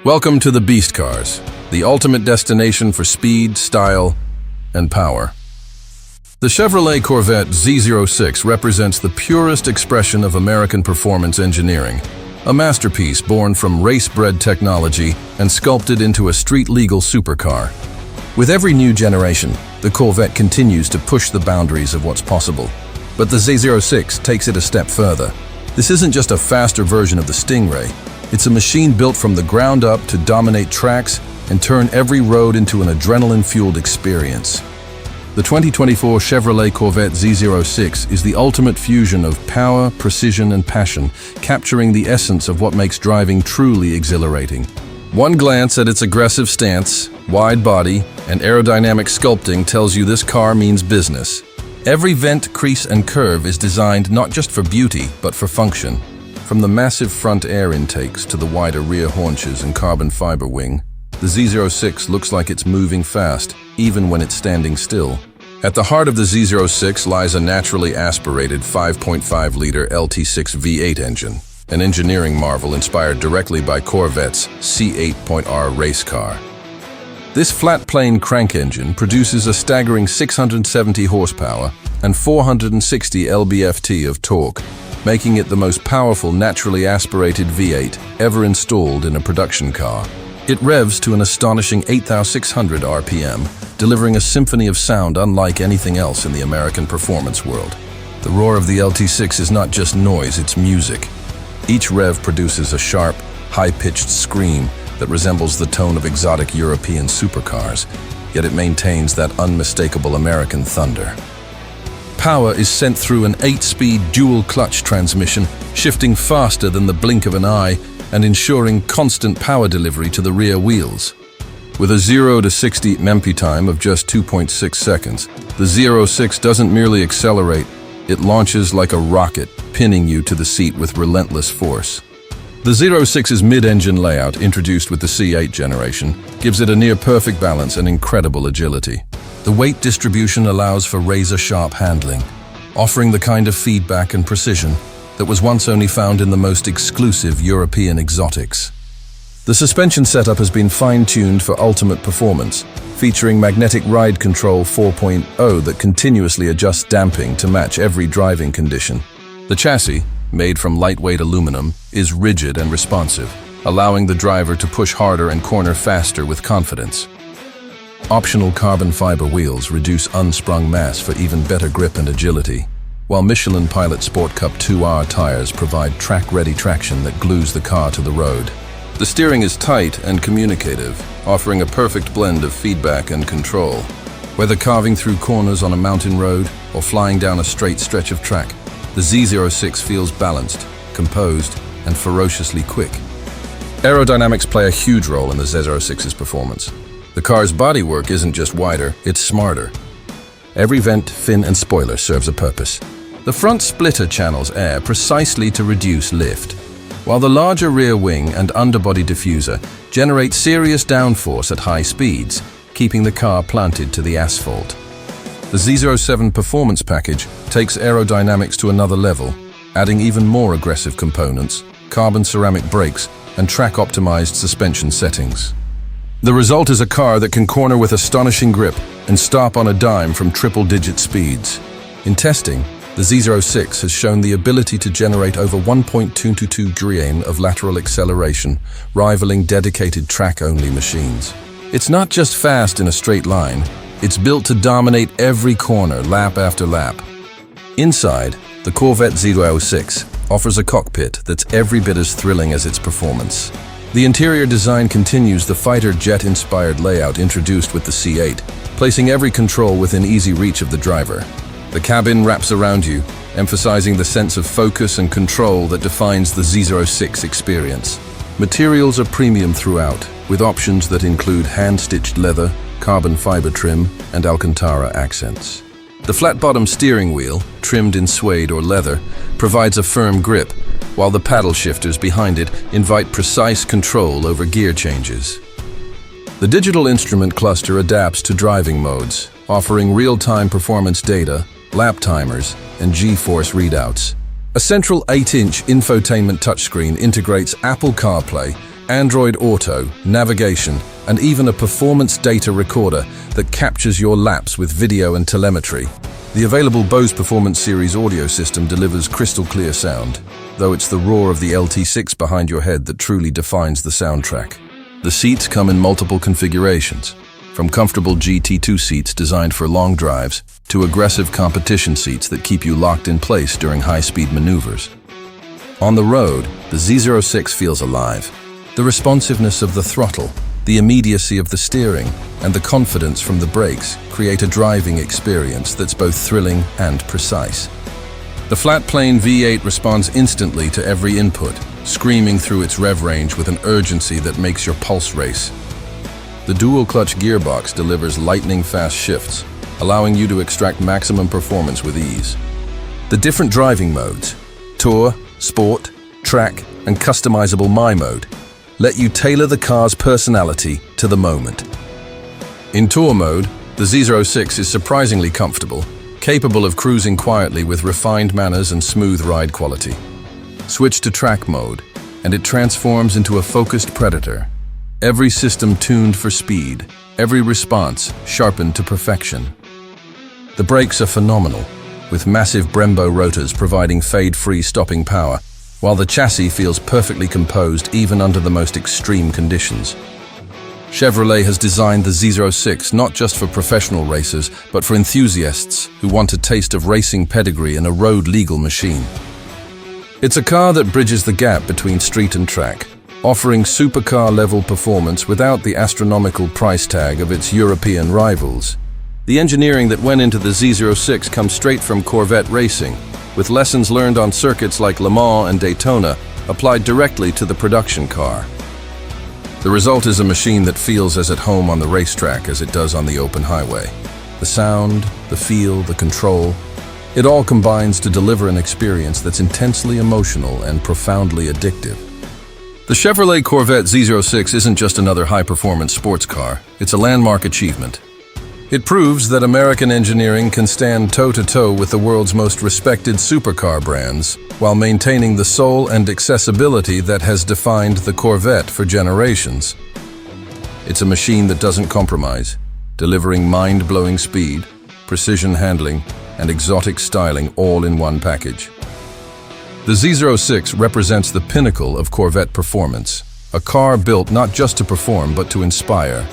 Welcome to the Beast Cars, the ultimate destination for speed, style, and power. The Chevrolet Corvette Z06 represents the purest expression of American performance engineering, a masterpiece born from race-bred technology and sculpted into a street-legal supercar. With every new generation, the Corvette continues to push the boundaries of what's possible. But the Z06 takes it a step further. This isn't just a faster version of the Stingray. It's a machine built from the ground up to dominate tracks and turn every road into an adrenaline-fueled experience. The 2024 Chevrolet Corvette Z06 is the ultimate fusion of power, precision, and passion, capturing the essence of what makes driving truly exhilarating. One glance at its aggressive stance, wide body, and aerodynamic sculpting tells you this car means business. Every vent, crease, and curve is designed not just for beauty, but for function. From the massive front air intakes to the wider rear haunches and carbon fiber wing, the Z06 looks like it's moving fast, even when it's standing still. At the heart of the Z06 lies a naturally aspirated 5.5-liter LT6 V8 engine, an engineering marvel inspired directly by Corvette's C8.R race car. This flat-plane crank engine produces a staggering 670 horsepower and 460 lb-ft of torque, making it the most powerful naturally aspirated V8 ever installed in a production car. It revs to an astonishing 8,600 RPM, delivering a symphony of sound unlike anything else in the American performance world. The roar of the LT6 is not just noise, it's music. Each rev produces a sharp, high-pitched scream that resembles the tone of exotic European supercars, yet it maintains that unmistakable American thunder. Power is sent through an 8-speed dual-clutch transmission, shifting faster than the blink of an eye and ensuring constant power delivery to the rear wheels. With a 0 to 60 mph time of just 2.6 seconds, the Z06 doesn't merely accelerate, it launches like a rocket, pinning you to the seat with relentless force. The Z06's mid-engine layout, introduced with the C8 generation, gives it a near-perfect balance and incredible agility. The weight distribution allows for razor-sharp handling, offering the kind of feedback and precision that was once only found in the most exclusive European exotics. The suspension setup has been fine-tuned for ultimate performance, featuring magnetic ride control 4.0 that continuously adjusts damping to match every driving condition. The chassis, made from lightweight aluminum, is rigid and responsive, allowing the driver to push harder and corner faster with confidence. Optional carbon fiber wheels reduce unsprung mass for even better grip and agility, while Michelin Pilot Sport Cup 2R tires provide track-ready traction that glues the car to the road. The steering is tight and communicative, offering a perfect blend of feedback and control. Whether carving through corners on a mountain road or flying down a straight stretch of track, the Z06 feels balanced, composed, and ferociously quick. Aerodynamics play a huge role in the Z06's performance. The car's bodywork isn't just wider, it's smarter. Every vent, fin, and spoiler serves a purpose. The front splitter channels air precisely to reduce lift, while the larger rear wing and underbody diffuser generate serious downforce at high speeds, keeping the car planted to the asphalt. The Z07 performance package takes aerodynamics to another level, adding even more aggressive components, carbon ceramic brakes, and track-optimized suspension settings. The result is a car that can corner with astonishing grip and stop on a dime from triple-digit speeds. In testing, the Z06 has shown the ability to generate over 1.222 G of lateral acceleration, rivaling dedicated track-only machines. It's not just fast in a straight line, it's built to dominate every corner, lap after lap. Inside, the Corvette Z06 offers a cockpit that's every bit as thrilling as its performance. The interior design continues the fighter jet-inspired layout introduced with the C8, placing every control within easy reach of the driver. The cabin wraps around you, emphasizing the sense of focus and control that defines the Z06 experience. Materials are premium throughout, with options that include hand-stitched leather, carbon fiber trim, and Alcantara accents. The flat-bottom steering wheel, trimmed in suede or leather, provides a firm grip, while the paddle shifters behind it invite precise control over gear changes. The digital instrument cluster adapts to driving modes, offering real-time performance data, lap timers, and G-force readouts. A central 8-inch infotainment touchscreen integrates Apple CarPlay, Android Auto, navigation, and even a performance data recorder that captures your laps with video and telemetry. The available Bose Performance Series audio system delivers crystal clear sound, though it's the roar of the LT6 behind your head that truly defines the soundtrack. The seats come in multiple configurations, from comfortable GT2 seats designed for long drives to aggressive competition seats that keep you locked in place during high-speed maneuvers. On the road, the Z06 feels alive. The responsiveness of the throttle, the immediacy of the steering, and the confidence from the brakes create a driving experience that's both thrilling and precise. The flat-plane V8 responds instantly to every input, screaming through its rev range with an urgency that makes your pulse race. The dual-clutch gearbox delivers lightning-fast shifts, allowing you to extract maximum performance with ease. The different driving modes, Tour, Sport, Track, and customizable My Mode, let you tailor the car's personality to the moment. In Tour mode, the Z06 is surprisingly comfortable, capable of cruising quietly with refined manners and smooth ride quality. Switch to Track mode, and it transforms into a focused predator. Every system tuned for speed, every response sharpened to perfection. The brakes are phenomenal, with massive Brembo rotors providing fade-free stopping power, while the chassis feels perfectly composed even under the most extreme conditions. Chevrolet has designed the Z06 not just for professional racers, but for enthusiasts who want a taste of racing pedigree in a road-legal machine. It's a car that bridges the gap between street and track, offering supercar-level performance without the astronomical price tag of its European rivals. The engineering that went into the Z06 comes straight from Corvette racing, with lessons learned on circuits like Le Mans and Daytona applied directly to the production car. The result is a machine that feels as at home on the racetrack as it does on the open highway. The sound, the feel, the control, it all combines to deliver an experience that's intensely emotional and profoundly addictive. The Chevrolet Corvette Z06 isn't just another high-performance sports car, it's a landmark achievement. It proves that American engineering can stand toe-to-toe with the world's most respected supercar brands, while maintaining the soul and accessibility that has defined the Corvette for generations. It's a machine that doesn't compromise, delivering mind-blowing speed, precision handling, and exotic styling all in one package. The Z06 represents the pinnacle of Corvette performance, a car built not just to perform but to inspire.